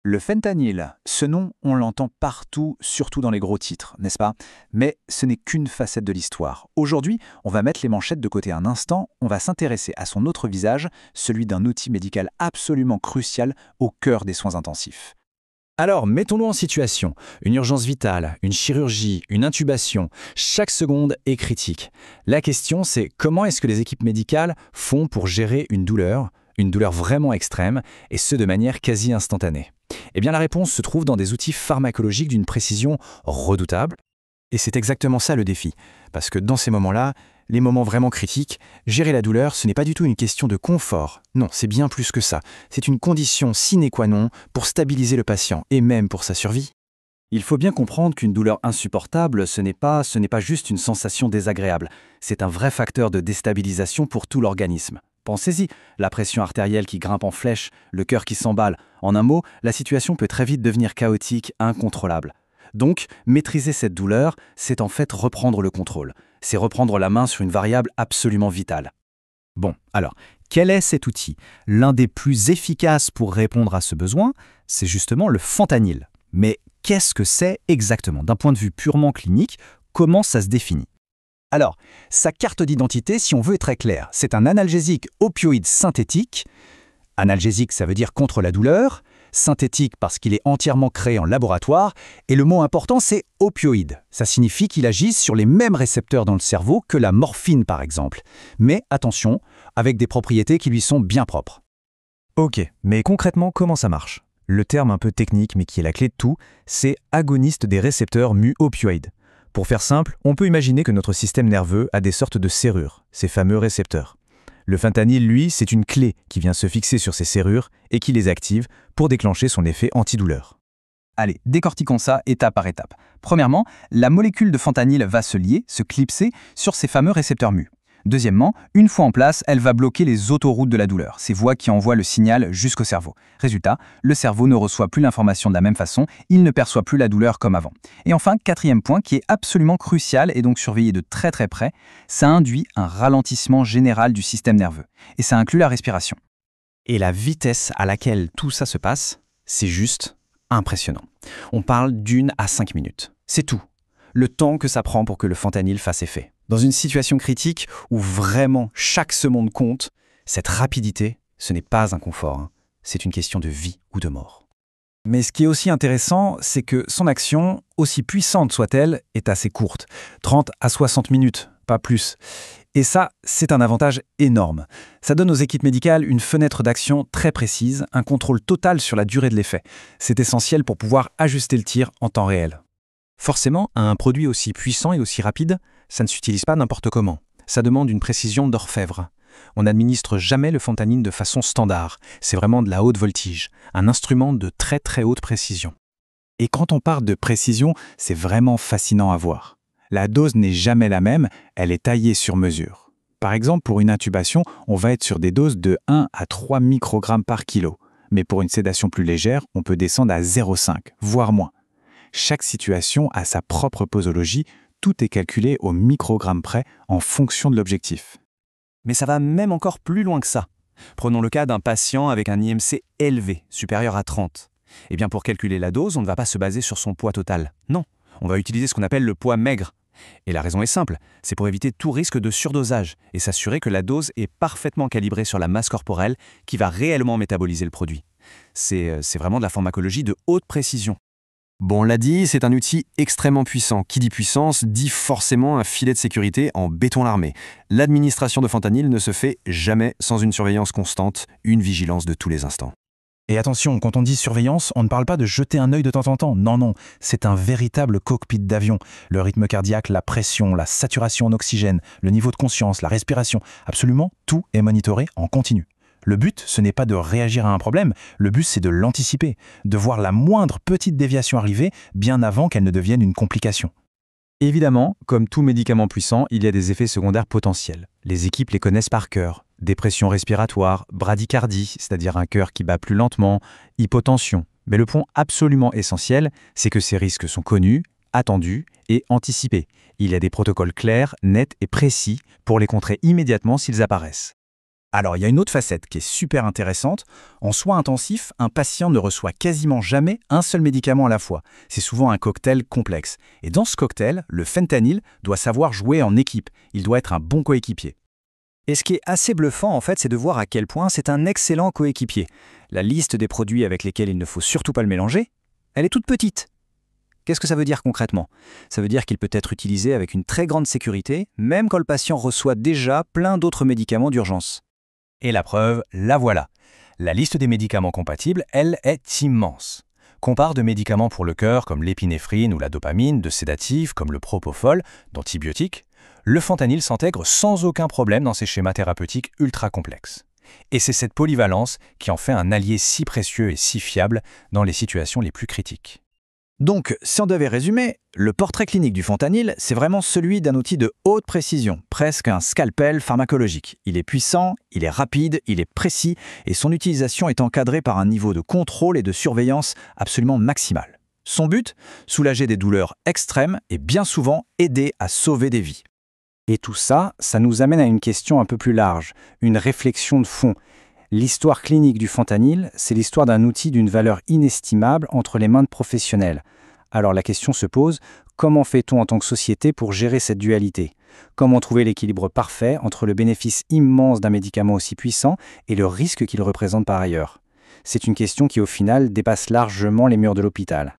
Le fentanyl, ce nom, on l'entend partout, surtout dans les gros titres, n'est-ce pas? Mais ce n'est qu'une facette de l'histoire. Aujourd'hui, on va mettre les manchettes de côté un instant, on va s'intéresser à son autre visage, celui d'un outil médical absolument crucial au cœur des soins intensifs. Alors, mettons-nous en situation. Une urgence vitale, une chirurgie, une intubation, chaque seconde est critique. La question, c'est comment est-ce que les équipes médicales font pour gérer une douleur vraiment extrême, et ce de manière quasi instantanée? Eh bien, la réponse se trouve dans des outils pharmacologiques d'une précision redoutable. Et c'est exactement ça le défi. Parce que dans ces moments-là, les moments vraiment critiques, gérer la douleur, ce n'est pas du tout une question de confort. Non, c'est bien plus que ça. C'est une condition sine qua non pour stabiliser le patient et même pour sa survie. Il faut bien comprendre qu'une douleur insupportable, ce n'est pas juste une sensation désagréable. C'est un vrai facteur de déstabilisation pour tout l'organisme. Pensez-y, la pression artérielle qui grimpe en flèche, le cœur qui s'emballe. En un mot, la situation peut très vite devenir chaotique, incontrôlable. Donc, maîtriser cette douleur, c'est en fait reprendre le contrôle. C'est reprendre la main sur une variable absolument vitale. Bon, alors, quel est cet outil? L'un des plus efficaces pour répondre à ce besoin, c'est justement le fentanyl. Mais qu'est-ce que c'est exactement? D'un point de vue purement clinique, comment ça se définit? Alors, sa carte d'identité, si on veut être très clair, c'est un analgésique opioïde synthétique. Analgésique, ça veut dire contre la douleur. Synthétique parce qu'il est entièrement créé en laboratoire. Et le mot important, c'est opioïde. Ça signifie qu'il agit sur les mêmes récepteurs dans le cerveau que la morphine, par exemple. Mais attention, avec des propriétés qui lui sont bien propres. Ok, mais concrètement, comment ça marche? Le terme un peu technique, mais qui est la clé de tout, c'est agoniste des récepteurs mu-opioïdes. Pour faire simple, on peut imaginer que notre système nerveux a des sortes de serrures, ces fameux récepteurs. Le fentanyl, lui, c'est une clé qui vient se fixer sur ces serrures et qui les active pour déclencher son effet antidouleur. Allez, décortiquons ça étape par étape. Premièrement, la molécule de fentanyl va se lier, se clipser sur ces fameux récepteurs mu. Deuxièmement, une fois en place, elle va bloquer les autoroutes de la douleur, ces voies qui envoient le signal jusqu'au cerveau. Résultat, le cerveau ne reçoit plus l'information de la même façon, il ne perçoit plus la douleur comme avant. Et enfin, quatrième point qui est absolument crucial et donc surveillé de très très près, ça induit un ralentissement général du système nerveux. Et ça inclut la respiration. Et la vitesse à laquelle tout ça se passe, c'est juste impressionnant. On parle d'1 à 5 minutes. C'est tout. Le temps que ça prend pour que le fentanyl fasse effet. Dans une situation critique où vraiment chaque seconde compte, cette rapidité, ce n'est pas un confort, hein. C'est une question de vie ou de mort. Mais ce qui est aussi intéressant, c'est que son action, aussi puissante soit-elle, est assez courte. 30 à 60 minutes, pas plus. Et ça, c'est un avantage énorme. Ça donne aux équipes médicales une fenêtre d'action très précise, un contrôle total sur la durée de l'effet. C'est essentiel pour pouvoir ajuster le tir en temps réel. Forcément, un produit aussi puissant et aussi rapide, ça ne s'utilise pas n'importe comment. Ça demande une précision d'orfèvre. On n'administre jamais le fentanyl de façon standard. C'est vraiment de la haute voltige, un instrument de très très haute précision. Et quand on parle de précision, c'est vraiment fascinant à voir. La dose n'est jamais la même, elle est taillée sur mesure. Par exemple, pour une intubation, on va être sur des doses de 1 à 3 microgrammes par kilo. Mais pour une sédation plus légère, on peut descendre à 0,5, voire moins. Chaque situation a sa propre posologie, tout est calculé au microgramme près en fonction de l'objectif. Mais ça va même encore plus loin que ça. Prenons le cas d'un patient avec un IMC élevé, supérieur à 30. Eh bien pour calculer la dose, on ne va pas se baser sur son poids total. Non, on va utiliser ce qu'on appelle le poids maigre. Et la raison est simple, c'est pour éviter tout risque de surdosage et s'assurer que la dose est parfaitement calibrée sur la masse corporelle qui va réellement métaboliser le produit. C'est vraiment de la pharmacologie de haute précision. Bon, on l'a dit, c'est un outil extrêmement puissant. Qui dit puissance, dit forcément un filet de sécurité en béton armé. L'administration de fentanyl ne se fait jamais sans une surveillance constante, une vigilance de tous les instants. Et attention, quand on dit surveillance, on ne parle pas de jeter un œil de temps en temps. Non, non, c'est un véritable cockpit d'avion. Le rythme cardiaque, la pression, la saturation en oxygène, le niveau de conscience, la respiration, absolument tout est monitoré en continu. Le but, ce n'est pas de réagir à un problème, le but c'est de l'anticiper, de voir la moindre petite déviation arriver bien avant qu'elle ne devienne une complication. Évidemment, comme tout médicament puissant, il y a des effets secondaires potentiels. Les équipes les connaissent par cœur. Dépression respiratoire, bradycardie, c'est-à-dire un cœur qui bat plus lentement, hypotension. Mais le point absolument essentiel, c'est que ces risques sont connus, attendus et anticipés. Il y a des protocoles clairs, nets et précis pour les contrer immédiatement s'ils apparaissent. Alors, il y a une autre facette qui est super intéressante. En soins intensifs, un patient ne reçoit quasiment jamais un seul médicament à la fois. C'est souvent un cocktail complexe. Et dans ce cocktail, le fentanyl doit savoir jouer en équipe. Il doit être un bon coéquipier. Et ce qui est assez bluffant, en fait, c'est de voir à quel point c'est un excellent coéquipier. La liste des produits avec lesquels il ne faut surtout pas le mélanger, elle est toute petite. Qu'est-ce que ça veut dire concrètement? Ça veut dire qu'il peut être utilisé avec une très grande sécurité, même quand le patient reçoit déjà plein d'autres médicaments d'urgence. Et la preuve, la voilà. La liste des médicaments compatibles, elle, est immense. Qu'on parle de médicaments pour le cœur comme l'épinéphrine ou la dopamine, de sédatifs comme le propofol, d'antibiotiques, le fentanyl s'intègre sans aucun problème dans ces schémas thérapeutiques ultra complexes. Et c'est cette polyvalence qui en fait un allié si précieux et si fiable dans les situations les plus critiques. Donc, si on devait résumer, le portrait clinique du fentanyl, c'est vraiment celui d'un outil de haute précision, presque un scalpel pharmacologique. Il est puissant, il est rapide, il est précis, et son utilisation est encadrée par un niveau de contrôle et de surveillance absolument maximal. Son but? Soulager des douleurs extrêmes et bien souvent aider à sauver des vies. Et tout ça, ça nous amène à une question un peu plus large, une réflexion de fond. L'histoire clinique du fentanyl, c'est l'histoire d'un outil d'une valeur inestimable entre les mains de professionnels. Alors la question se pose, comment fait-on en tant que société pour gérer cette dualité? Comment trouver l'équilibre parfait entre le bénéfice immense d'un médicament aussi puissant et le risque qu'il représente par ailleurs? C'est une question qui au final dépasse largement les murs de l'hôpital.